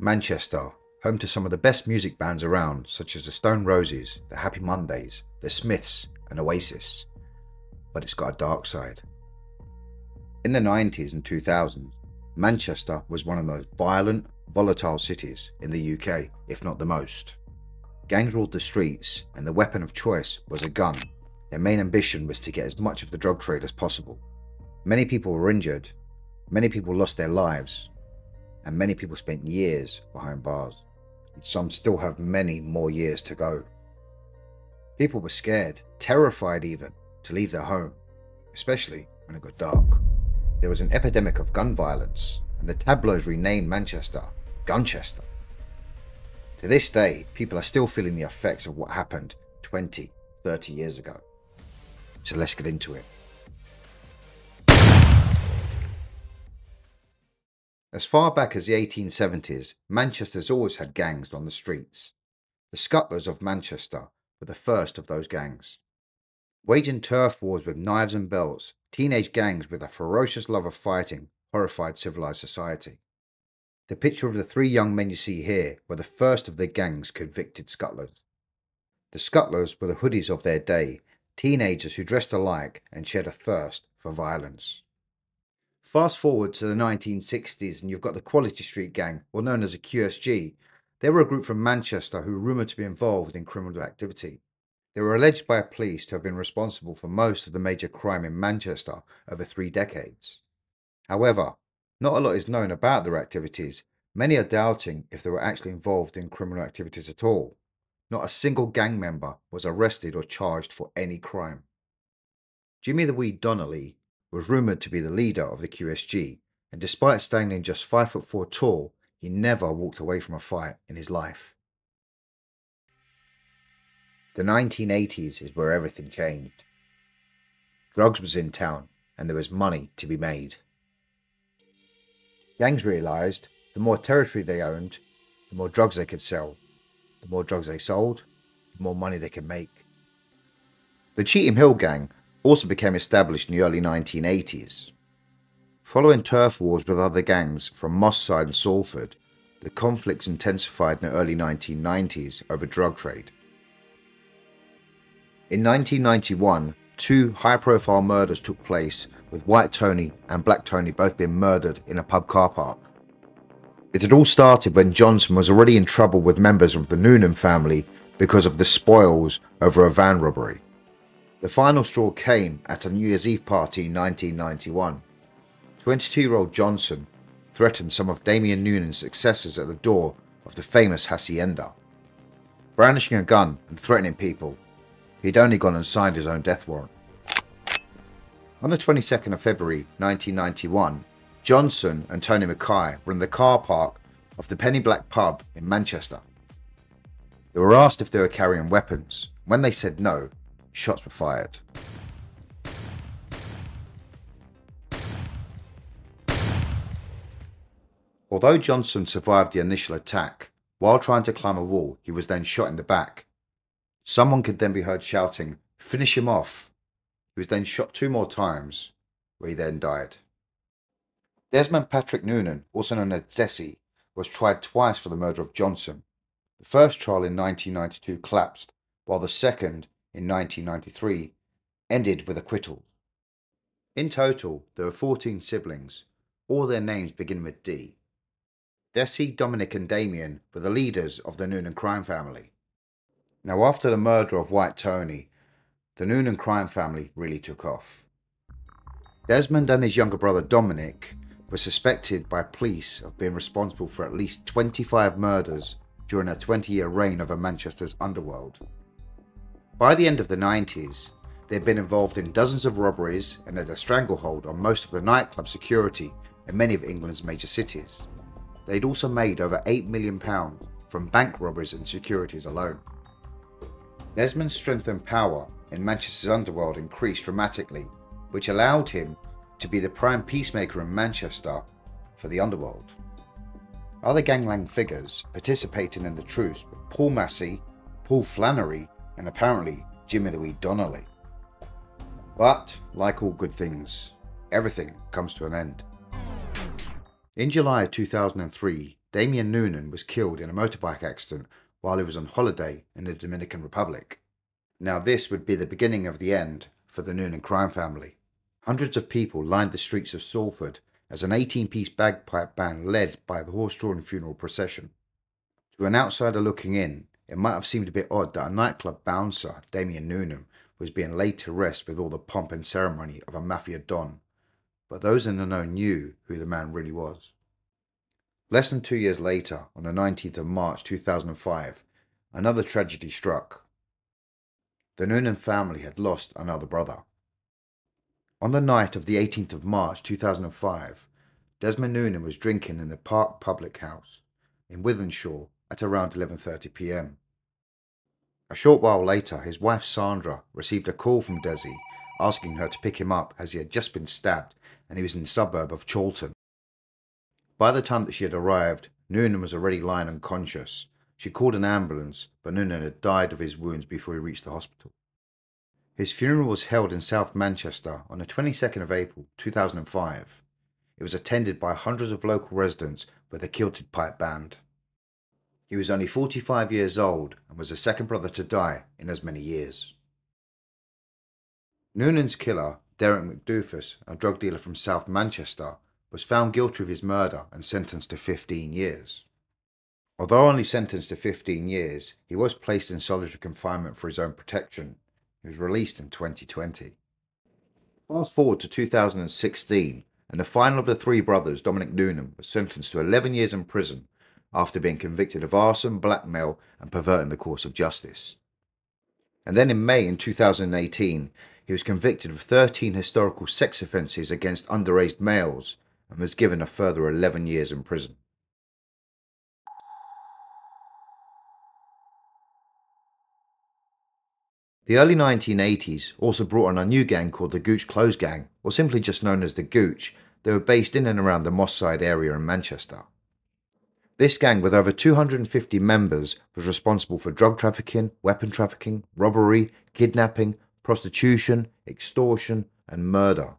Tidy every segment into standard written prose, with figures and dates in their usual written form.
Manchester, home to some of the best music bands around, such as the Stone Roses, the Happy Mondays, the Smiths and Oasis. But it's got a dark side. In the 90s and 2000s, Manchester was one of the most violent, volatile cities in the UK, if not the most. Gangs ruled the streets and the weapon of choice was a gun. Their main ambition was to get as much of the drug trade as possible. Many people were injured, many people lost their lives, and many people spent years behind bars, and some still have many more years to go. People were scared, terrified even, to leave their home, especially when it got dark. There was an epidemic of gun violence, and the tabloids renamed Manchester Gunchester. To this day, people are still feeling the effects of what happened 20, 30 years ago. So let's get into it. As far back as the 1870s, Manchester's always had gangs on the streets. The Scuttlers of Manchester were the first of those gangs. Waging turf wars with knives and belts, teenage gangs with a ferocious love of fighting horrified civilized society. The picture of the three young men you see here were the first of the gang's convicted scuttlers. The scuttlers were the hoodies of their day, teenagers who dressed alike and shared a thirst for violence. Fast forward to the 1960s and you've got the Quality Street Gang, or known as a QSG. They were a group from Manchester who were rumoured to be involved in criminal activity. They were alleged by police to have been responsible for most of the major crime in Manchester over 3 decades. However, not a lot is known about their activities. Many are doubting if they were actually involved in criminal activities at all. Not a single gang member was arrested or charged for any crime. Jimmy the Wee Donnelly was rumoured to be the leader of the QSG, and despite standing just 5'4" tall, he never walked away from a fight in his life. The 1980s is where everything changed. Drugs was in town, and there was money to be made. Gangs realised the more territory they owned, the more drugs they could sell. The more drugs they sold, the more money they could make. The Cheetham Hill Gang also became established in the early 1980s. Following turf wars with other gangs from Moss Side and Salford, the conflicts intensified in the early 1990s over drug trade. In 1991, 2 high-profile murders took place, with White Tony and Black Tony both being murdered in a pub car park. It had all started when Johnson was already in trouble with members of the Noonan family because of the spoils over a van robbery. The final straw came at a New Year's Eve party in 1991. 22-year-old Johnson threatened some of Damien Noonan's successors at the door of the famous hacienda. Brandishing a gun and threatening people, he'd only gone and signed his own death warrant. On the 22nd of February 1991, Johnson and Tony Mackay were in the car park of the Penny Black pub in Manchester. They were asked if they were carrying weapons. When they said no, shots were fired. Although Johnson survived the initial attack, while trying to climb a wall, he was then shot in the back. Someone could then be heard shouting, "Finish him off." He was then shot 2 more times, where he then died. Desmond Patrick Noonan, also known as Desi, was tried twice for the murder of Johnson. The first trial in 1992 collapsed, while the second, in 1993, ended with acquittal. In total, there were 14 siblings. All their names begin with D. Desi, Dominic and Damien were the leaders of the Noonan crime family. Now, after the murder of White Tony, the Noonan crime family really took off. Desmond and his younger brother Dominic were suspected by police of being responsible for at least 25 murders during a 20-year reign over Manchester's underworld. By the end of the 90s, they had been involved in dozens of robberies and had a stranglehold on most of the nightclub security in many of England's major cities. They'd also made over £8 million from bank robberies and securities alone. Desmond's strength and power in Manchester's underworld increased dramatically, which allowed him to be the prime peacemaker in Manchester for the underworld. Other gangland figures participating in the truce were Paul Massey, Paul Flannery, and apparently Jimmy the Wee Donnelly. But, like all good things, everything comes to an end. In July 2003, Damian Noonan was killed in a motorbike accident while he was on holiday in the Dominican Republic. Now this would be the beginning of the end for the Noonan crime family. Hundreds of people lined the streets of Salford as an 18-piece bagpipe band led by the horse-drawn funeral procession. To an outsider looking in, it might have seemed a bit odd that a nightclub bouncer, Damian Noonan, was being laid to rest with all the pomp and ceremony of a mafia don, but those in the know knew who the man really was. Less than 2 years later, on the 19th of March 2005, another tragedy struck. The Noonan family had lost another brother. On the night of the 18th of March 2005, Desmond Noonan was drinking in the Park Public House in Wythenshawe at around 11:30 p.m. A short while later, his wife Sandra received a call from Desi asking her to pick him up as he had just been stabbed and he was in the suburb of Chorlton. By the time that she had arrived, Noonan was already lying unconscious. She called an ambulance, but Noonan had died of his wounds before he reached the hospital. His funeral was held in South Manchester on the 22nd of April 2005. It was attended by hundreds of local residents with a kilted pipe band. He was only 45 years old and was the second brother to die in as many years. Noonan's killer, Derek McDoufus, a drug dealer from South Manchester, was found guilty of his murder and sentenced to 15 years. Although only sentenced to 15 years, he was placed in solitary confinement for his own protection. He was released in 2020. Fast forward to 2016, and the final of the three brothers, Dominic Noonan, was sentenced to 11 years in prison after being convicted of arson, blackmail, and perverting the course of justice. And then in May 2018, he was convicted of 13 historical sex offences against underage males and was given a further 11 years in prison. The early 1980s also brought on a new gang called the Gooch Close Gang, or simply just known as the Gooch. They were based in and around the Moss Side area in Manchester. This gang, with over 250 members, was responsible for drug trafficking, weapon trafficking, robbery, kidnapping, prostitution, extortion, and murder.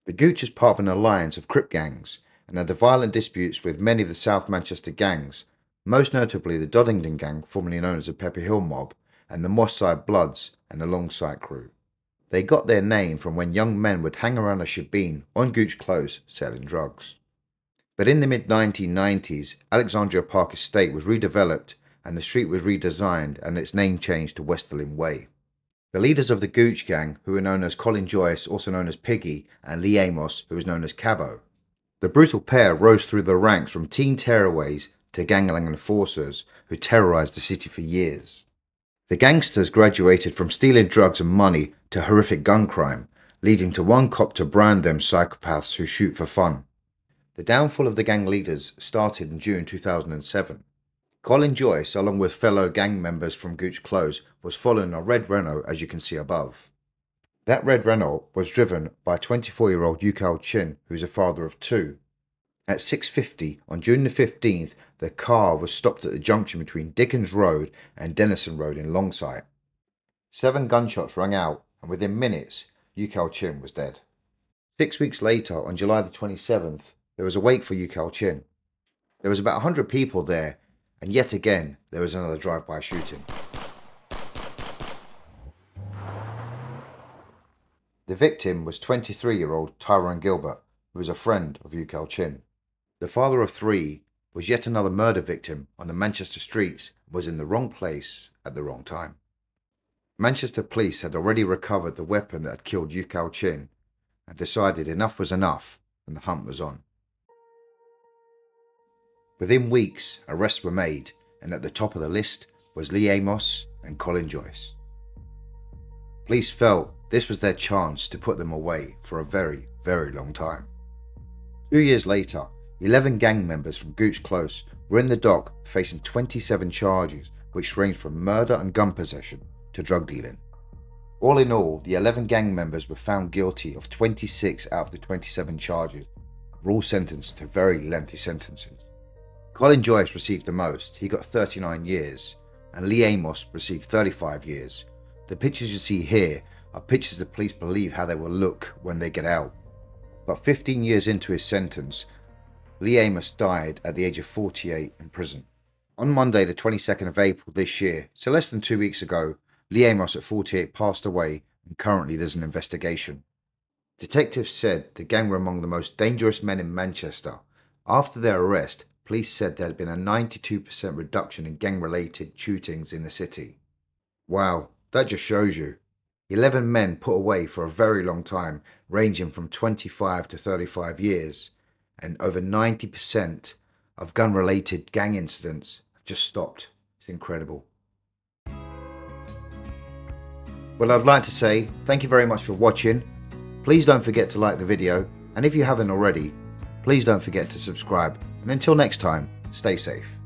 The Gooch is part of an alliance of Crip gangs and had violent disputes with many of the South Manchester gangs, most notably the Doddington Gang, formerly known as the Pepper Hill Mob, and the Moss Side Bloods and the Longsight Crew. They got their name from when young men would hang around a shebeen on Gooch Close selling drugs. But in the mid-1990s, Alexandria Park Estate was redeveloped and the street was redesigned and its name changed to Westerlin Way. The leaders of the Gooch Gang, who were known as Colin Joyce, also known as Piggy, and Lee Amos, who was known as Cabo. The brutal pair rose through the ranks from teen tearaways to gangland enforcers who terrorised the city for years. The gangsters graduated from stealing drugs and money to horrific gun crime, leading to one cop to brand them psychopaths who shoot for fun. The downfall of the gang leaders started in June 2007. Colin Joyce, along with fellow gang members from Gooch Close, was following a red Renault, as you can see above. That red Renault was driven by 24-year-old Yukal Chin, who is a father of two. At 6:50 on June the 15th, the car was stopped at the junction between Dickens Road and Denison Road in Longsight. 7 gunshots rang out, and within minutes, Yukal Chin was dead. 6 weeks later, on July the 27th, there was a wake for Yukal Chin. There was about 100 people there, and yet again, there was another drive-by shooting. The victim was 23-year-old Tyrone Gilbert, who was a friend of Yukal Chin. The father of 3 was yet another murder victim on the Manchester streets and was in the wrong place at the wrong time. Manchester police had already recovered the weapon that had killed Yukal Chin and decided enough was enough and the hunt was on. Within weeks, arrests were made, and at the top of the list was Lee Amos and Colin Joyce. Police felt this was their chance to put them away for a very, very long time. 2 years later, 11 gang members from Gooch Close were in the dock facing 27 charges, which ranged from murder and gun possession to drug dealing. All in all, the 11 gang members were found guilty of 26 out of the 27 charges and were all sentenced to very lengthy sentences. Colin Joyce received the most, he got 39 years, and Lee Amos received 35 years. The pictures you see here are pictures the police believe how they will look when they get out. But 15 years into his sentence, Lee Amos died at the age of 48 in prison. On Monday the 22nd of April this year, so less than 2 weeks ago, Lee Amos at 48 passed away, and currently there's an investigation. Detectives said the gang were among the most dangerous men in Manchester. After their arrest, police said there had been a 92% reduction in gang-related shootings in the city. Wow, that just shows you. 11 men put away for a very long time, ranging from 25 to 35 years, and over 90% of gun-related gang incidents have just stopped. It's incredible. Well, I'd like to say thank you very much for watching. Please don't forget to like the video, and if you haven't already, please don't forget to subscribe. And until next time, stay safe.